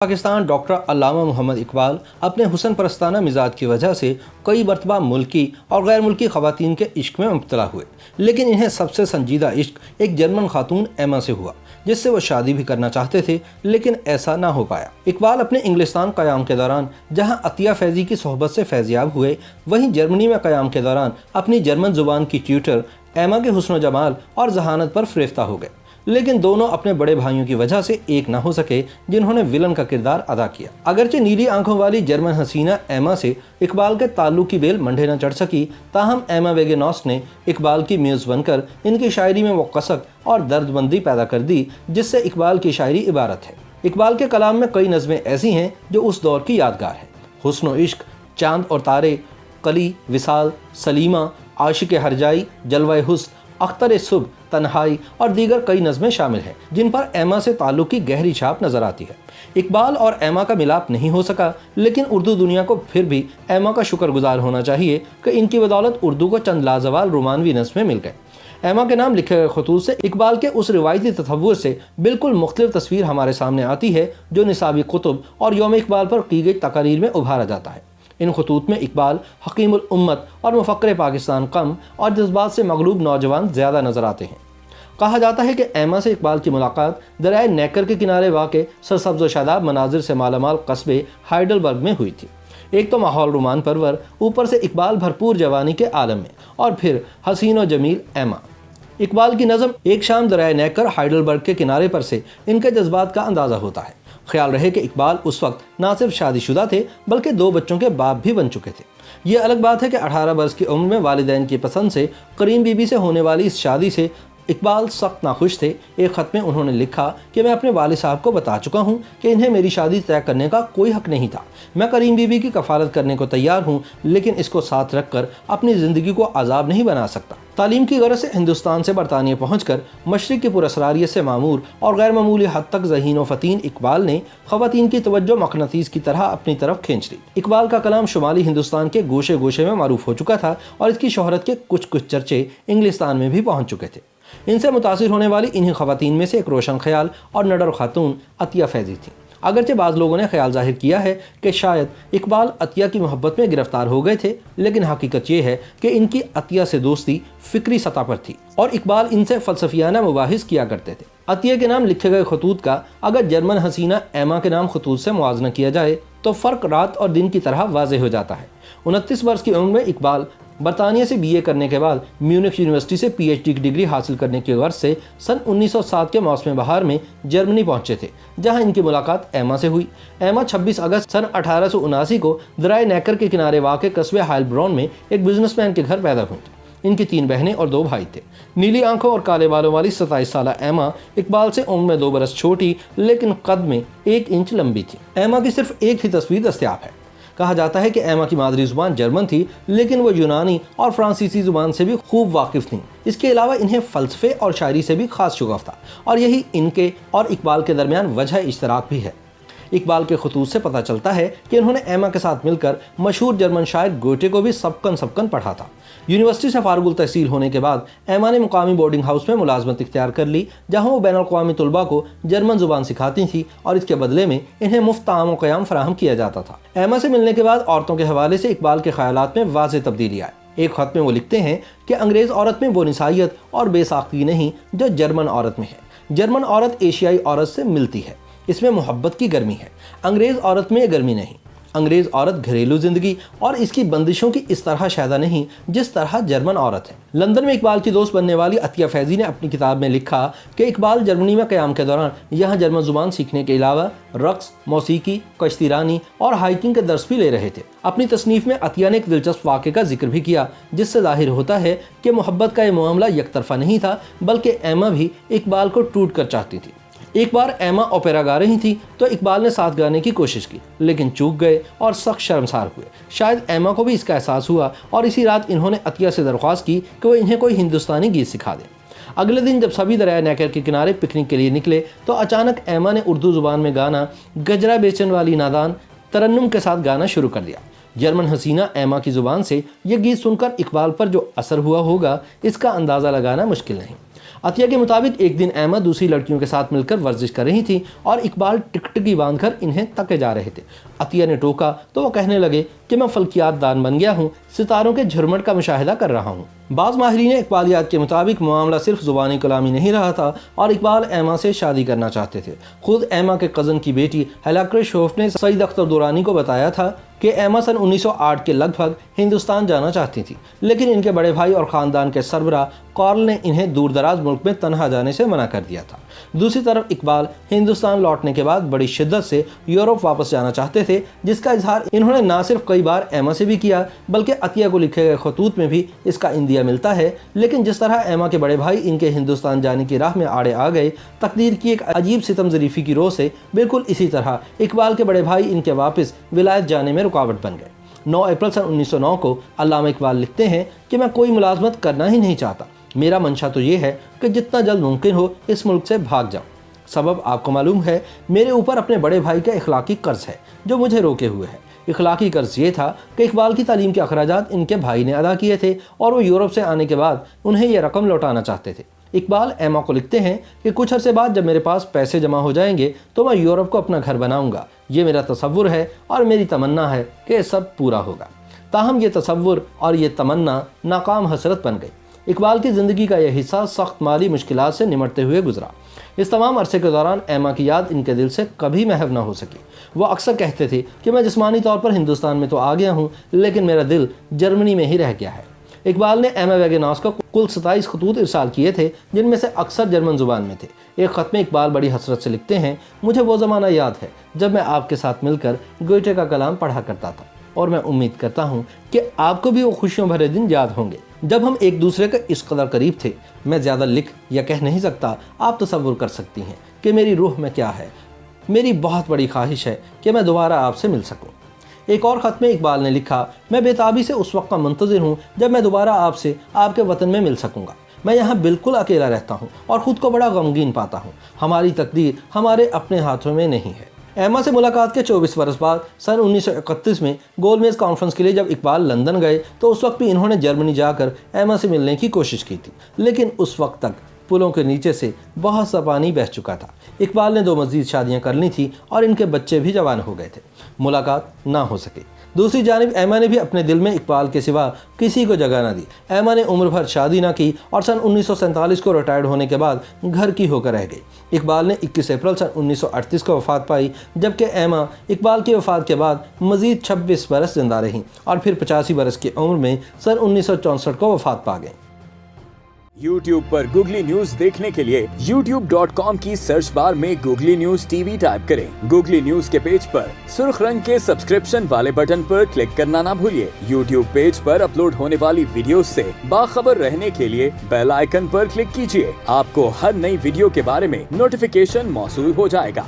Pakistan doctor علامہ محمد اقبال اپنے حسن پرستانہ مزاج کی وجہ سے کئی مرتبہ ملکی اور غیر ملکی خواتین کے عشق میں مبتلا ہوئے، لیکن انہیں سب سے سنجیدہ عشق ایک جرمن خاتون ایما سے ہوا، جس سے وہ شادی بھی کرنا چاہتے تھے لیکن ایسا نہ ہو پایا۔ اقبال اپنے انگلستان قیام کے دوران جہاں عطیہ فیضی کی صحبت سے فیضیاب ہوئے، وہیں جرمنی میں قیام کے دوران اپنی جرمن زبان کی ٹیوٹر ایما کے حسن و جمال اور ذہانت پر فریفتہ ہو گئے، لیکن دونوں اپنے بڑے بھائیوں کی وجہ سے ایک نہ ہو سکے جنہوں نے ولن کا کردار ادا کیا۔ اگرچہ نیلی آنکھوں والی جرمن حسینہ ایما سے اقبال کے تعلق کی بیل منڈے نہ چڑھ سکی، تاہم ایما ویگنوس نے اقبال کی میوز بن کر ان کی شاعری میں وہ کسک اور درد مندی پیدا کر دی جس سے اقبال کی شاعری عبارت ہے۔ اقبال کے کلام میں کئی نظمیں ایسی ہیں جو اس دور کی یادگار ہیں۔ حسن و عشق، چاند اور تارے، قلی، وصال، سلیمہ، عاشق ہرجائی، جلوہ حسن، اختر صبح، تنہائی اور دیگر کئی نظمیں شامل ہیں جن پر ایما سے تعلق کی گہری چھاپ نظر آتی ہے۔ اقبال اور ایما کا ملاپ نہیں ہو سکا، لیکن اردو دنیا کو پھر بھی ایما کا شکر گزار ہونا چاہیے کہ ان کی بدولت اردو کو چند لازوال رومانوی نظمیں مل گئے۔ ایما کے نام لکھے گئے خطوط سے اقبال کے اس روایتی تصور سے بالکل مختلف تصویر ہمارے سامنے آتی ہے جو نصابی کتب اور یوم اقبال پر کی گئی تقاریر میں ابھارا جاتا ہے۔ ان خطوط میں اقبال حکیم الامت اور مفکر پاکستان کم اور جذبات سے مغلوب نوجوان زیادہ نظر آتے ہیں۔ کہا جاتا ہے کہ ایما سے اقبال کی ملاقات دریائے نیکر کے کنارے واقع سرسبز و شاداب مناظر سے مالا مال قصبے ہائیڈلبرگ میں ہوئی تھی۔ ایک تو ماحول رومان پرور، اوپر سے اقبال بھرپور جوانی کے عالم میں، اور پھر حسین و جمیل ایما۔ اقبال کی نظم ایک شام دریائے نیکر ہائیڈلبرگ کے کنارے پر سے ان کے جذبات کا اندازہ ہوتا ہے۔ خیال رہے کہ اقبال اس وقت نہ صرف شادی شدہ تھے بلکہ 2 بچوں کے باپ بھی بن چکے تھے۔ یہ الگ بات ہے کہ 18 برس کی عمر میں والدین کی پسند سے کریم بی بی سے ہونے والی اس شادی سے اقبال سخت ناخوش تھے۔ ایک خط میں انہوں نے لکھا کہ میں اپنے والد صاحب کو بتا چکا ہوں کہ انہیں میری شادی طے کرنے کا کوئی حق نہیں تھا۔ میں کریم بی بی کی کفالت کرنے کو تیار ہوں، لیکن اس کو ساتھ رکھ کر اپنی زندگی کو عذاب نہیں بنا سکتا۔ تعلیم کی غرض سے ہندوستان سے برطانیہ پہنچ کر مشرق کی پراسراریت سے معمور اور غیر معمولی حد تک ذہین و فتین اقبال نے خواتین کی توجہ مقناطیس کی طرح اپنی طرف کھینچ لی۔ اقبال کا کلام شمالی ہندوستان کے گوشے گوشے میں معروف ہو چکا تھا اور اس کی شہرت کے کچھ چرچے انگلستان میں بھی پہنچ چکے تھے۔ ان سے متاثر ہونے والی انہی خواتین میں سے ایک روشن خیال اور نڈر خاتون عطیہ فیضی تھی۔ اگرچہ بعض لوگوں نے خیال ظاہر کیا ہے کہ شاید اقبال عطیہ کی محبت میں گرفتار ہو گئے تھے، لیکن حقیقت یہ ہے کہ ان کی عطیہ سے دوستی فکری سطح پر تھی اور اقبال ان سے فلسفیانہ مباحث کیا کرتے تھے۔ عطیہ کے نام لکھے گئے خطوط کا اگر جرمن حسینہ ایما کے نام خطوط سے موازنہ کیا جائے تو فرق رات اور دن کی طرح واضح ہو جاتا ہے۔ 29 برس کی عمر میں اقبال برطانیہ سے BA کرنے کے بعد میونخ یونیورسٹی سے PhD کی ڈگری حاصل کرنے کی غرض سے سن 1907 کے موسم بہار میں جرمنی پہنچے تھے، جہاں ان کی ملاقات ایما سے ہوئی۔ ایما 26 اگست سن 1879 کو دریائے نیکر کے کنارے واقع قصبے ہائلبرون میں ایک بزنس مین کے گھر پیدا ہوئی۔ ان کی 3 بہنیں اور 2 بھائی تھے۔ نیلی آنکھوں اور کالے بالوں والی 27 سالہ ایما اقبال سے عمر میں 2 برس چھوٹی لیکن قد میں 1 انچ لمبی تھی۔ ایما کی صرف ایک ہی تصویر دستیاب ہے۔ کہا جاتا ہے کہ ایما کی مادری زبان جرمن تھی، لیکن وہ یونانی اور فرانسیسی زبان سے بھی خوب واقف تھیں۔ اس کے علاوہ انہیں فلسفے اور شاعری سے بھی خاص شغف تھا، اور یہی ان کے اور اقبال کے درمیان وجہ اشتراک بھی ہے۔ اقبال کے خطوط سے پتہ چلتا ہے کہ انہوں نے ایما کے ساتھ مل کر مشہور جرمن شاعر گوٹے کو بھی سبکن پڑھا تھا۔ یونیورسٹی سے فارغ التحصیل ہونے کے بعد ایما نے مقامی بورڈنگ ہاؤس میں ملازمت اختیار کر لی، جہاں وہ بین الاقوامی طلباء کو جرمن زبان سکھاتی تھیں اور اس کے بدلے میں انہیں مفت طعام و قیام فراہم کیا جاتا تھا۔ ایما سے ملنے کے بعد عورتوں کے حوالے سے اقبال کے خیالات میں واضح تبدیلی آئی۔ ایک خط میں وہ لکھتے ہیں کہ انگریز عورت میں وہ نسائیت اور بے ساختگی نہیں جو جرمن عورت میں ہے۔ جرمن عورت ایشیائی عورت سے ملتی ہے، اس میں محبت کی گرمی ہے۔ انگریز عورت میں یہ گرمی نہیں۔ انگریز عورت گھریلو زندگی اور اس کی بندشوں کی اس طرح شائدہ نہیں جس طرح جرمن عورت ہے۔ لندن میں اقبال کی دوست بننے والی عطیہ فیضی نے اپنی کتاب میں لکھا کہ اقبال جرمنی میں قیام کے دوران یہاں جرمن زبان سیکھنے کے علاوہ رقص، موسیقی، کشتی رانی اور ہائکنگ کے درس بھی لے رہے تھے۔ اپنی تصنیف میں عطیہ نے ایک دلچسپ واقعے کا ذکر بھی کیا جس سے ظاہر ہوتا ہے کہ محبت کا یہ معاملہ یک طرفہ نہیں تھا، بلکہ ایما بھی اقبال کو ٹوٹ کر چاہتی تھی۔ ایک بار ایما اوپیرا گا رہی تھی تو اقبال نے ساتھ گانے کی کوشش کی، لیکن چوک گئے اور سخت شرمسار ہوئے۔ شاید ایما کو بھی اس کا احساس ہوا اور اسی رات انہوں نے عطیہ سے درخواست کی کہ وہ انہیں کوئی ہندوستانی گیت سکھا دے۔ اگلے دن جب سبھی دریائے نیکر کے کنارے پکنک کے لیے نکلے تو اچانک ایما نے اردو زبان میں گانا گجرا بیچن والی نادان ترنم کے ساتھ گانا شروع کر دیا۔ جرمن حسینہ ایما کی زبان سے یہ گیت سن کر اقبال پر جو اثر ہوا ہوگا اس کا اندازہ لگانا مشکل نہیں۔ عطیہ کے مطابق ایک دن ایما دوسری لڑکیوں کے ساتھ مل کر ورزش کر رہی تھی اور اقبال ٹکٹکی باندھ کر انہیں تکے جا رہے تھے۔ عطیہ نے ٹوکا تو وہ کہنے لگے کہ میں فلکیات دان بن گیا ہوں، ستاروں کے جھرمٹ کا مشاہدہ کر رہا ہوں۔ بعض ماہرین اقبالیات کے مطابق معاملہ صرف زبانی کلامی نہیں رہا تھا اور اقبال ایما سے شادی کرنا چاہتے تھے۔ خود ایما کے کزن کی بیٹی ہیلاکر شوف نے سعید اختر دورانی کو بتایا تھا کہ ایما سن 1908 کے لگ بھگ ہندوستان جانا چاہتی تھی، لیکن ان کے بڑے بھائی اور خاندان کے سربراہ کارل نے انہیں دور دراز ملک میں تنہا جانے سے منع کر دیا تھا۔ دوسری طرف اقبال ہندوستان لوٹنے کے بعد بڑی شدت سے یورپ واپس جانا چاہتے تھے، جس کا اظہار انہوں نے نہ صرف کئی بار ایما سے بھی کیا بلکہ عطیہ کو لکھے گئے خطوط میں بھی اس کا اندیا ملتا ہے۔ لیکن جس طرح ایما کے بڑے بھائی ان کے ہندوستان جانے کی راہ میں آڑے آ گئے، تقدیر کی ایک عجیب ستم ظریفی کی روح سے بالکل اسی طرح اقبال کے بڑے بھائی ان کے واپس ولایت جانے میں رکاوٹ بن گئے۔ 9 اپریل سن 1909 کو علامہ اقبال لکھتے ہیں کہ میں کوئی ملازمت کرنا ہی نہیں چاہتا، میرا منشا تو یہ ہے کہ جتنا جلد ممکن ہو اس ملک سے بھاگ جاؤں۔ سبب آپ کو معلوم ہے، میرے اوپر اپنے بڑے بھائی کا اخلاقی قرض ہے جو مجھے روکے ہوئے ہے۔ اخلاقی قرض یہ تھا کہ اقبال کی تعلیم کے اخراجات ان کے بھائی نے ادا کیے تھے اور وہ یورپ سے آنے کے بعد انہیں یہ رقم لوٹانا چاہتے تھے۔ اقبال ایما کو لکھتے ہیں کہ کچھ عرصے بعد جب میرے پاس پیسے جمع ہو جائیں گے تو میں یورپ کو اپنا گھر بناؤں گا، یہ میرا تصور ہے اور میری تمنا ہے کہ یہ سب پورا ہوگا۔ تاہم یہ تصور اور یہ تمنا ناکام حسرت بن گئی۔ اقبال کی زندگی کا یہ حصہ سخت مالی مشکلات سے نمٹتے ہوئے گزرا۔ اس تمام عرصے کے دوران ایما کی یاد ان کے دل سے کبھی محو نہ ہو سکی۔ وہ اکثر کہتے تھے کہ میں جسمانی طور پر ہندوستان میں تو آ گیا ہوں، لیکن میرا دل جرمنی میں ہی رہ گیا ہے۔ اقبال نے ایما ویگناس کو کل 27 خطوط ارسال کیے تھے، جن میں سے اکثر جرمن زبان میں تھے۔ ایک خط میں اقبال بڑی حسرت سے لکھتے ہیں، مجھے وہ زمانہ یاد ہے جب میں آپ کے ساتھ مل کر گوئٹے کا کلام پڑھا کرتا تھا، اور میں امید کرتا ہوں کہ آپ کو بھی وہ خوشیوں بھرے دن یاد ہوں گے جب ہم ایک دوسرے کے اس قدر قریب تھے۔ میں زیادہ لکھ یا کہہ نہیں سکتا، آپ تصور کر سکتی ہیں کہ میری روح میں کیا ہے۔ میری بہت بڑی خواہش ہے کہ میں دوبارہ آپ سے مل سکوں۔ ایک اور خط میں اقبال نے لکھا، میں بے تابی سے اس وقت کا منتظر ہوں جب میں دوبارہ آپ سے آپ کے وطن میں مل سکوں گا۔ میں یہاں بالکل اکیلا رہتا ہوں اور خود کو بڑا غمگین پاتا ہوں۔ ہماری تقدیر ہمارے اپنے ہاتھوں میں نہیں ہے۔ ایما سے ملاقات کے 24 برس بعد سن 1931 میں گول میز کانفرنس کے لیے جب اقبال لندن گئے تو اس وقت بھی انہوں نے جرمنی جا کر ایما سے ملنے کی کوشش کی تھی، لیکن اس وقت تک پلوں کے نیچے سے بہت سا پانی بہہ چکا تھا۔ اقبال نے 2 مزید شادیاں کر لی تھیں اور ان کے بچے بھی جوان ہو گئے تھے۔ ملاقات نہ ہو سکی۔ دوسری جانب ایما نے بھی اپنے دل میں اقبال کے سوا کسی کو جگہ نہ دی۔ ایما نے عمر بھر شادی نہ کی اور سن 1947 کو ریٹائرڈ ہونے کے بعد گھر کی ہو کر رہ گئی۔ اقبال نے 21 اپریل سن 1938 کو وفات پائی، جبکہ ایما اقبال کی وفات کے بعد مزید 26 برس زندہ رہیں اور پھر 85 برس کی عمر میں سن 1964 کو وفات پا گئیں۔ YouTube پر گوگلی نیوز دیکھنے کے لیے youtube.com کی سرچ بار میں googly news T V type کریں۔ گوگلی نیوز کے پیج پر سرخ رنگ کے سبسکرپشن والے بٹن پر کلک کرنا نہ بھولیے۔ YouTube پیج پر اپلوڈ ہونے والی ویڈیوز سے باخبر رہنے کے لیے بیل آئیکن پر کلک کیجیے۔ آپ کو ہر نئی ویڈیو کے بارے میں نوٹیفیکیشن موصول ہو جائے گا۔